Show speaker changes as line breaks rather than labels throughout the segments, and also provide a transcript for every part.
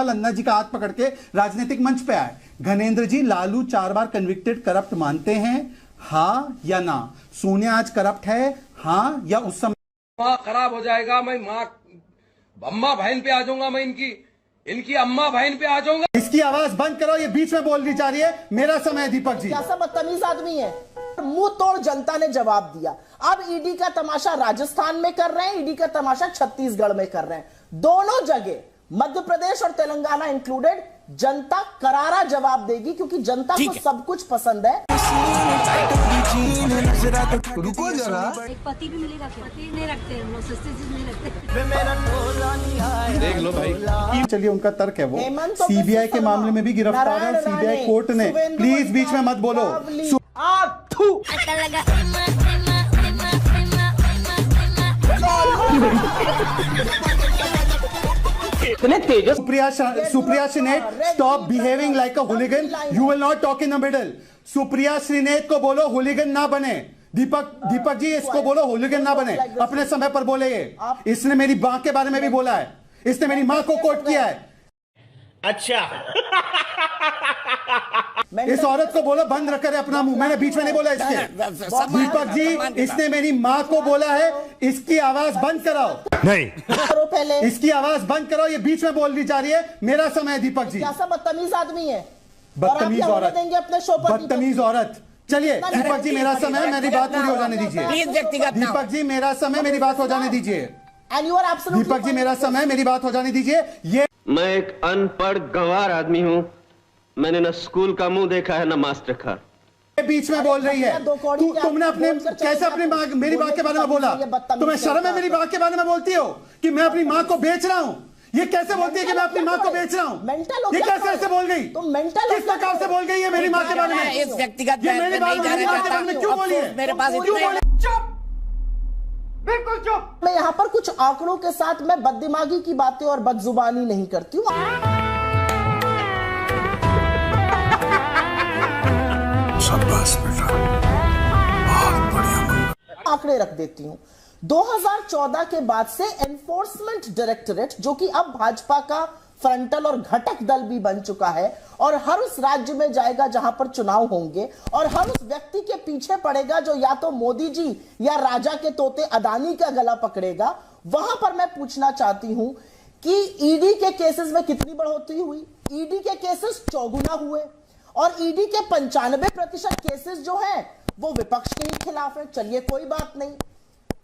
साल अन्ना जी का हाथ पकड़ के राजनीतिक मंच पे आए। घनेंद्र जी, लालू 4 बार कन्विक्टेड करप्ट मानते हैं, हाँ या ना? सोनिया आज करप्ट है, हाँ या उस समय
माँ खराब हो जाएगा, मैं माँ अम्मा बहन पे आ जाऊंगा, मैं इनकी अम्मा बहन पे आ जाऊंगा।
इसकी आवाज बंद करो, ये बीच में बोलनी चाह रही है। मेरा समय है दीपक जी।
कैसा बदतमीज आदमी है। मुंह तोड़ जनता ने जवाब दिया। अब ईडी का तमाशा राजस्थान में कर रहे हैं, ईडी का तमाशा छत्तीसगढ़ में कर रहे हैं। दोनों जगह, मध्य प्रदेश और तेलंगाना इंक्लूडेड, जनता करारा जवाब देगी, क्योंकि जनता को सब कुछ पसंद है।
रुको जरा,
एक पति भी मिलेगा क्या? पति नहीं रखते हम लोग, सस्ते चीज नहीं रखते।
देख लो भाई,
चलिए उनका तर्क है वो। सीबीआई के मामले में भी गिरफ्तार है सीबीआई कोर्ट ने। प्लीज बीच में मत बोलो।
इतने तेजस।
Supriya Shrinate, stop behaving like a hooligan, you will not talk in the middle. Supriya Shrinate को बोलो हुलिगन ना बने। दीपक जी, इसको बोलो हुलिगन ना बने, अपने समय पर बोले। ये इसने मेरी मां के बारे में भी बोला है, इसने मेरी मां को कोट किया है।
अच्छा,
इस औरत को बोलो बंद रख कर अपना मुंह। मैंने बीच में नहीं बोला इसके। दीपक जी, इसने मेरी मां को बोला है, इसकी आवाज बंद कराओ।
नहीं
करो पहले,
इसकी आवाज बंद करो, ये बीच में बोलनी चाह रही है। मेरा समय है दीपक जी।
कैसा बदतमीज आदमी है।
बदतमीज औरत,
देंगे अपने शो पर।
बदतमीज औरत। चलिए दीपक जी, मेरा समय, मेरी बात पूरी हो जाने दीजिए। दीपक जी, मेरा समय, मेरी बात हो जाने दीजिए। दीपक जी, मेरा समय, मेरी बात हो जाने दीजिए। ये
मैं एक अनपढ़ गंवार आदमी हूँ। मैंने न स्कूल का मुंह देखा है न मास्टर का।
बीच में बोल रही है। तुमने अपने कैसे अपनी माँ, मेरी माँ के बारे में बोला? तुम्हें शर्म है मेरी माँ के बारे में बोलती हो कि मैं अपनी माँ को बेच रहा हूँ? ये कैसे बोलती है कि मैं अपनी माँ को बेच रहा हूँ? ये कैसे ऐसे बोल गई? किस प्रकार से बोल गई है मेरी माँ के बारे में?
इस व्यक्तिगत
ये मेरी बात मेरी माँ के बारे में क्यों बोली है?
मेरे पास
क्यों बोली?
चुप, बिल्कुल चुप।
मैं यहाँ पर कुछ आंकड़ों के साथ मैं बददिमागी की बातें और बदजुबानी नहीं करती हूँ।
शाबाश बेटा, बहुत बढ़िया।
आंकड़े रख देती हूँ। 2014 के बाद से एनफोर्समेंट डायरेक्टरेट, जो कि अब भाजपा का फ्रंटल और घटक दल भी बन चुका है, और हर उस राज्य में जाएगा जहां पर चुनाव होंगे, और हर उस व्यक्ति के पीछे पड़ेगा जो या तो मोदी जी या राजा के तोते अदानी का गला पकड़ेगा। वहां पर मैं पूछना चाहती हूं कि ईडी के केसेस में कितनी बढ़ोतरी हुई? ईडी के केसेस 4 हुए, और ईडी के 95% केसेस जो हैं वो विपक्ष के ही खिलाफ है। चलिए कोई बात नहीं,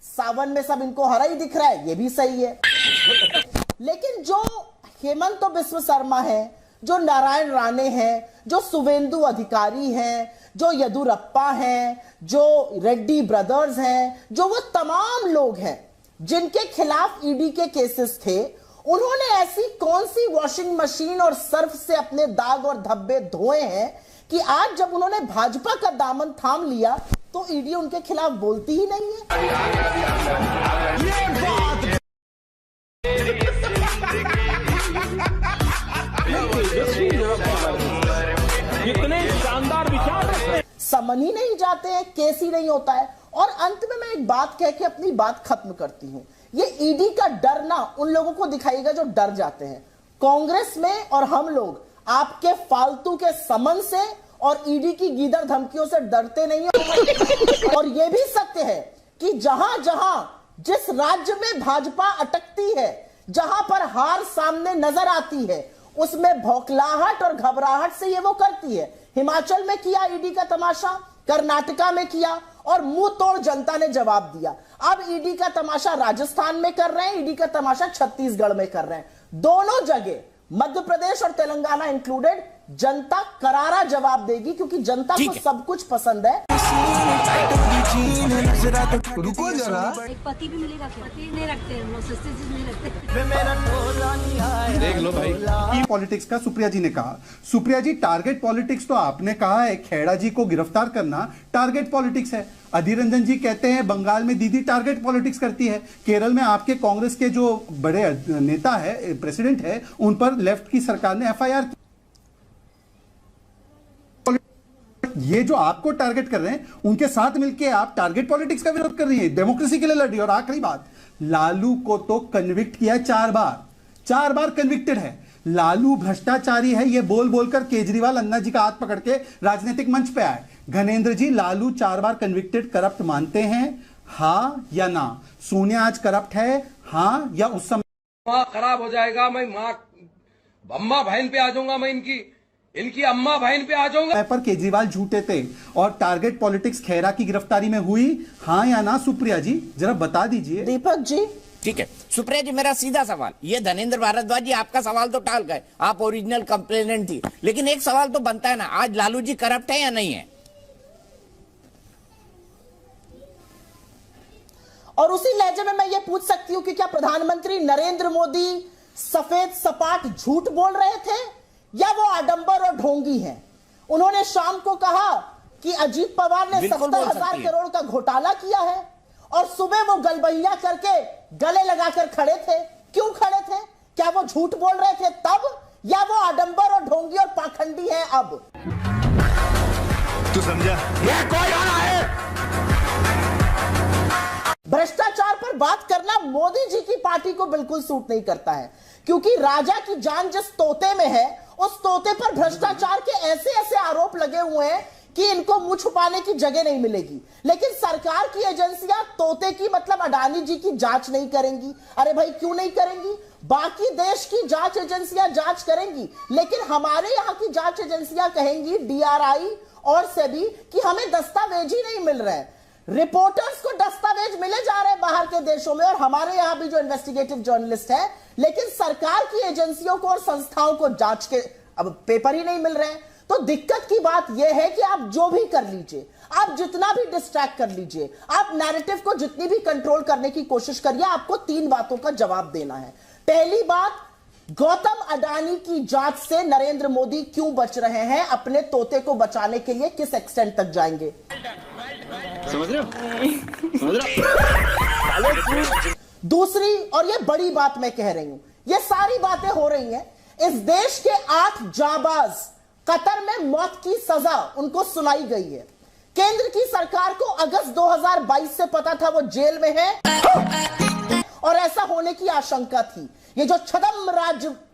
सावन में सब इनको हरा ही दिख रहा है, ये भी सही है। लेकिन जो हेमंत बिस्व शर्मा है, जो नारायण राणे हैं, जो शुवेंदु अधिकारी हैं, जो येदुरप्पा हैं, जो रेड्डी ब्रदर्स हैं, जो वो तमाम लोग हैं जिनके खिलाफ ईडी के केसेस थे, उन्होंने ऐसी कौन सी वॉशिंग मशीन और सर्फ से अपने दाग और धब्बे धोए हैं कि आज जब उन्होंने भाजपा का दामन थाम लिया तो ईडी उनके खिलाफ बोलती ही नहीं है।
कितने शानदार विचार हैं।
समन ही नहीं जाते हैं, केस ही नहीं होता है। और अंत में मैं एक बात कह के अपनी बात खत्म करती हूं। ये ईडी का डरना उन लोगों को दिखाएगा जो डर जाते हैं। कांग्रेस में और हम लोग आपके फालतू के समन से और ईडी की गीदड़ धमकियों से डरते नहीं है। और यह भी सत्य है कि जहां जहां जिस राज्य में भाजपा अटकती है, जहां पर हार सामने नजर आती है, उसमें भौखलाहट और घबराहट से ये वो करती है। हिमाचल में किया ईडी का तमाशा, कर्नाटका में किया, और मुंह तोड़ जनता ने जवाब दिया। अब ईडी का तमाशा राजस्थान में कर रहे हैं, ईडी का तमाशा छत्तीसगढ़ में कर रहे हैं। दोनों जगह, मध्य प्रदेश और तेलंगाना इंक्लूडेड, जनता करारा जवाब देगी, क्योंकि जनता को सब कुछ पसंद है।
रुको जरा,
एक पति भी मिलेगा क्या? पति नहीं रखते हम लोग, सस्ते चीज नहीं रखते।
देख लो भाई,
पॉलिटिक्स का सुप्रिया जी ने कहा। सुप्रिया जी, टारगेट पॉलिटिक्स तो आपने कहा है, खेड़ा जी को गिरफ्तार करना टारगेट पॉलिटिक्स है। अधीर रंजन जी कहते हैं बंगाल में दीदी टारगेट पॉलिटिक्स करती है। केरल में आपके कांग्रेस के जो बड़े नेता है, प्रेसिडेंट है, उन पर लेफ्ट की सरकार ने एफआईआर की। ये जो आपको टारगेट कर रहे हैं, उनके साथ मिलकर आप टारगेट पॉलिटिक्स का विरोध कर रही है, डेमोक्रेसी के लिए लड़ रही है। और आखिरी बात, लालू को तो कन्विक्ट किया है 4 बार, 4 बार कन्विक्टेड है। लालू भ्रष्टाचारी है, ये बोल बोलकर केजरीवाल अन्ना जी का हाथ पकड़ के राजनीतिक मंच पे आए। घनेंद्र जी, लालू 4 बार कन्विक्टेड करप्ट मानते हैं, हाँ या ना? सोनिया आज करप्ट है, हाँ या उस समय
माँ खराब हो जाएगा, मैं माँ अम्मा बहन पे आ जाऊंगा, मैं इनकी अम्मा बहन पे आ जाऊंगा।
पर केजरीवाल झूठे थे और टारगेट पॉलिटिक्स खेरा की गिरफ्तारी में हुई, हाँ या ना? सुप्रिया जी जरा बता दीजिए।
दीपक जी,
ठीक है सुप्रिया जी, मेरा सीधा सवाल, ये धनेंद्र भारद्वाज जी आपका सवाल तो टाल गए, आप ओरिजिनल कंप्लेनेंट थी, लेकिन एक सवाल तो बनता है ना, आज लालू जी करप्ट है या नहीं है?
और उसी लहजे में मैं ये पूछ सकती हूं कि क्या प्रधानमंत्री नरेंद्र मोदी सफेद सपाट झूठ बोल रहे थे या वो आडंबर और ढोंगी हैं? उन्होंने शाम को कहा कि अजीत पवार ने 70,000 करोड़ का घोटाला किया है और सुबह वो गलबैया करके गले लगाकर खड़े थे। क्यों खड़े थे? क्या वो झूठ बोल रहे थे तब, या वो आडंबर और ढोंगी और पाखंडी है अब?
तू समझा?
ये कोई और है?
भ्रष्टाचार पर बात करना मोदी जी की पार्टी को बिल्कुल सूट नहीं करता है, क्योंकि राजा की जान जिस तोते में है, उस तोते पर भ्रष्टाचार के ऐसे ऐसे आरोप लगे हुए हैं कि इनको मुंह छुपाने की जगह नहीं मिलेगी। लेकिन सरकार की एजेंसियां तोते की मतलब अडानी जी की जांच नहीं करेंगी। अरे भाई क्यों नहीं करेंगी? बाकी देश की जांच एजेंसियां जांच करेंगी, लेकिन हमारे यहां की जांच एजेंसियां कहेंगी, डीआरआई और सेबी, कि हमें दस्तावेज ही नहीं मिल रहे हैं। रिपोर्टर्स को दस्तावेज मिले जा रहे हैं बाहर के देशों में, और हमारे यहां भी जो इन्वेस्टिगेटिव जर्नलिस्ट है, लेकिन सरकार की एजेंसियों को और संस्थाओं को जांच के अब पेपर ही नहीं मिल रहे हैं। तो दिक्कत की बात यह है कि आप जो भी कर लीजिए, आप जितना भी डिस्ट्रैक्ट कर लीजिए, आप नैरेटिव को जितनी भी कंट्रोल करने की कोशिश करिए, आपको 3 बातों का जवाब देना है। पहली बात, गौतम अडानी की जांच से नरेंद्र मोदी क्यों बच रहे हैं? अपने तोते को बचाने के लिए किस एक्सटेंट तक जाएंगे?
समझ रहे हो? समझ रहे हो?
दूसरी, और ये बड़ी बात मैं कह रही हूं, ये सारी बातें हो रही हैं, इस देश के 8 जाबाज कतर में मौत की सजा उनको सुनाई गई है। केंद्र की सरकार को अगस्त 2022 से पता था वो जेल में है और ऐसा होने की आशंका थी। ये जो छदम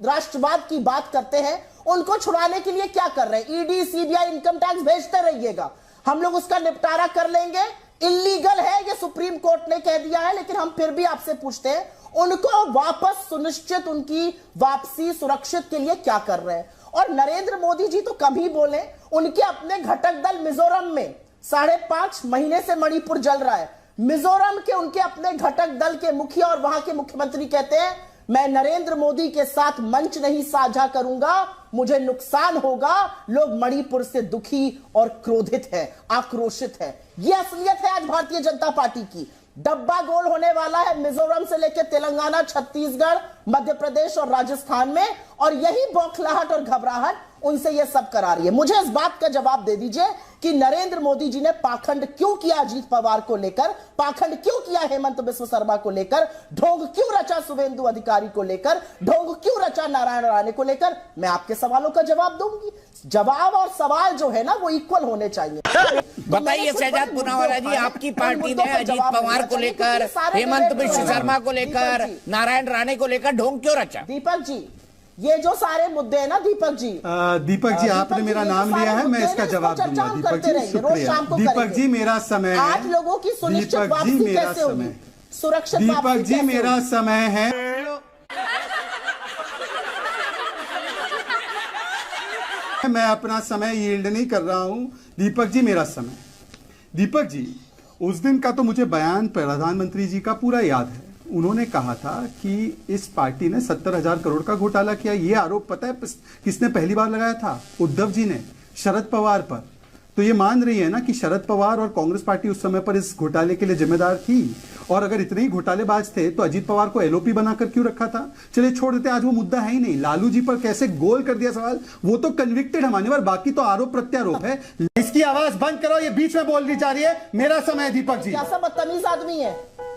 राष्ट्रवाद की बात करते हैं, उनको छुड़ाने के लिए क्या कर रहे हैं? ईडी, सीबीआई, इनकम टैक्स भेजते रहिएगा, हम लोग उसका निपटारा कर लेंगे। इल्लीगल है ये सुप्रीम कोर्ट ने कह दिया है, लेकिन हम फिर भी आपसे पूछते हैं, उनको वापस सुनिश्चित, उनकी वापसी सुरक्षित के लिए क्या कर रहे हैं? और नरेंद्र मोदी जी तो कम ही बोले, उनके अपने घटक दल मिजोरम में 5.5 महीने से मणिपुर जल रहा है। मिजोरम के उनके अपने घटक दल के मुखिया और वहां के मुख्यमंत्री कहते हैं, मैं नरेंद्र मोदी के साथ मंच नहीं साझा करूंगा, मुझे नुकसान होगा। लोग मणिपुर से दुखी और क्रोधित है, आक्रोशित है। यह असलियत है आज भारतीय जनता पार्टी की। डब्बा गोल होने वाला है मिजोरम से लेकर तेलंगाना, छत्तीसगढ़, मध्य प्रदेश और राजस्थान में, और यही बौखलाहट और घबराहट उनसे यह सब करा रही है। मुझे इस बात का जवाब दे दीजिए कि नरेंद्र मोदी जी ने पाखंड क्यों किया अजीत पवार को लेकर, पाखंड क्यों किया हेमंत बिस्व शर्मा को लेकर, ढोंग क्यों रचा शुभेंदु अधिकारी को लेकर, ढोंग क्यों रचा नारायण राणे को लेकर? मैं आपके सवालों का जवाब दूंगी। जवाब और सवाल जो है ना, वो इक्वल होने चाहिए।
बताइए शहजाद पूनावाला जी, आपकी पार्टी ने अजीत पवार को लेकर, हेमंत बिस्व शर्मा को लेकर, नारायण राणे को लेकर ढोंग क्यों रचा?
दीपक जी, ये जो सारे मुद्दे हैं ना दीपक जी,
आपने मेरा नाम लिया है, मैं इसका जवाब दूंगा। दीपक जी शुक्रिया। दीपक जी मेरा समय है।
8 लोगों की सुनिश्चित वापसी कैसे होगी? सुरक्षित वापसी
दीपक जी मेरा समय है। मैं अपना समय यील्ड नहीं कर रहा हूं। दीपक जी मेरा समय। दीपक जी, उस दिन का तो मुझे बयान प्रधानमंत्री जी का पूरा याद है। उन्होंने कहा था कि इस पार्टी ने 70,000 करोड़ का घोटाला किया। ये आरोप पता है किसने पहली बार लगाया था? उद्धव जी ने, शरद पवार पर। तो ये मान रही है ना कि शरद पवार और कांग्रेस पार्टी उस समय पर इस घोटाले के लिए जिम्मेदार थी। और अगर इतने ही घोटालेबाज थे तो अजीत पवार को एलओपी बनाकर क्यों रखा था? चलिए छोड़ देते, आज वो मुद्दा है ही नहीं। लालू जी पर कैसे गोल कर दिया सवाल, वो तो कन्विक्टेड है मान्यवर, बाकी तो आरोप प्रत्यारोप है। इसकी आवाज बंद करो, ये बीच में बोलनी जा रही है। मेरा समय। दीपक जी
कैसा बदतमीज आदमी है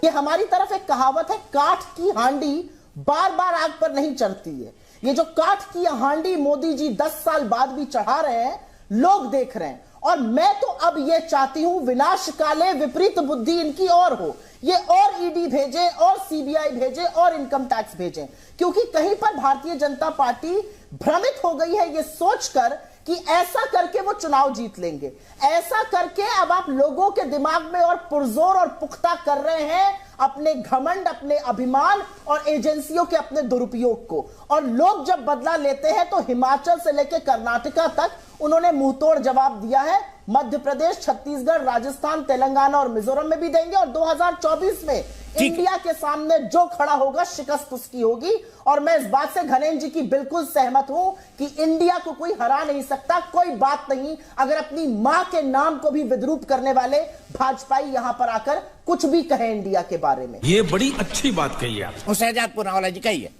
ये। हमारी तरफ एक कहावत है, काठ की हांडी बार बार आग पर नहीं चढ़ती है। ये जो काठ की हांडी मोदी जी 10 साल बाद भी चढ़ा रहे हैं, लोग देख रहे हैं। और मैं तो अब ये चाहती हूं विनाश काले विपरीत बुद्धि इनकी और हो, ये और ईडी भेजे और सीबीआई भेजे और इनकम टैक्स भेजे, क्योंकि कहीं पर भारतीय जनता पार्टी भ्रमित हो गई है ये सोचकर कि ऐसा करके वो चुनाव जीत लेंगे। ऐसा करके अब आप लोगों के दिमाग में और पुरजोर और पुख्ता कर रहे हैं अपने घमंड, अपने अभिमान और एजेंसियों के अपने दुरुपयोग को। और लोग जब बदला लेते हैं तो हिमाचल से लेकर कर्नाटका तक उन्होंने मुंहतोड़ जवाब दिया है। मध्य प्रदेश, छत्तीसगढ़, राजस्थान, तेलंगाना और मिजोरम में भी देंगे। और 2024 में इंडिया के सामने जो खड़ा होगा शिकस्त उसकी होगी। और मैं इस बात से घनेन्द्र जी की बिल्कुल सहमत हूं कि इंडिया को कोई हरा नहीं सकता। कोई बात नहीं अगर अपनी मां के नाम को भी विद्रूप करने वाले भाजपाई यहां पर आकर कुछ भी कहें इंडिया के बारे में।
ये बड़ी अच्छी बात कही आप।
शहजाद पूनावाला जी कहिए।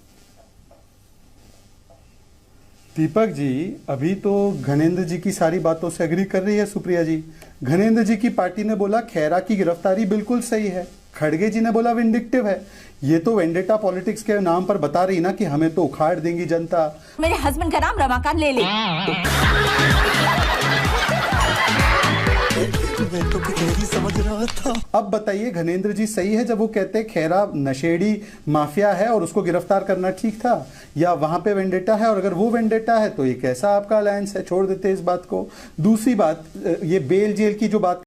दीपक जी, अभी तो घनेन्द्र जी की सारी बातों से एग्री कर रही है सुप्रिया जी। घनेन्द्र जी की पार्टी ने बोला खेरा की गिरफ्तारी बिल्कुल सही है, खड़गे जी ने बोला विंडिक्टिव है। ये तो वेंडेटा पॉलिटिक्स के नाम पर बता रही ना कि हमें तो उखाड़ देंगी जनता।
मेरे हस्बैंड का नाम रमाकांत ले ले।
मैं तो यही समझ रहा था। अब बताइए घनेन्द्र जी सही है जब वो कहते हैं खेरा नशेड़ी माफिया है और उसको गिरफ्तार करना ठीक था, या वहां पे वेंडेटा है? और अगर वो वेंडेटा है तो ये कैसा आपका अलायंस है? छोड़ देते इस बात को। दूसरी बात, ये बेल जेल की जो बात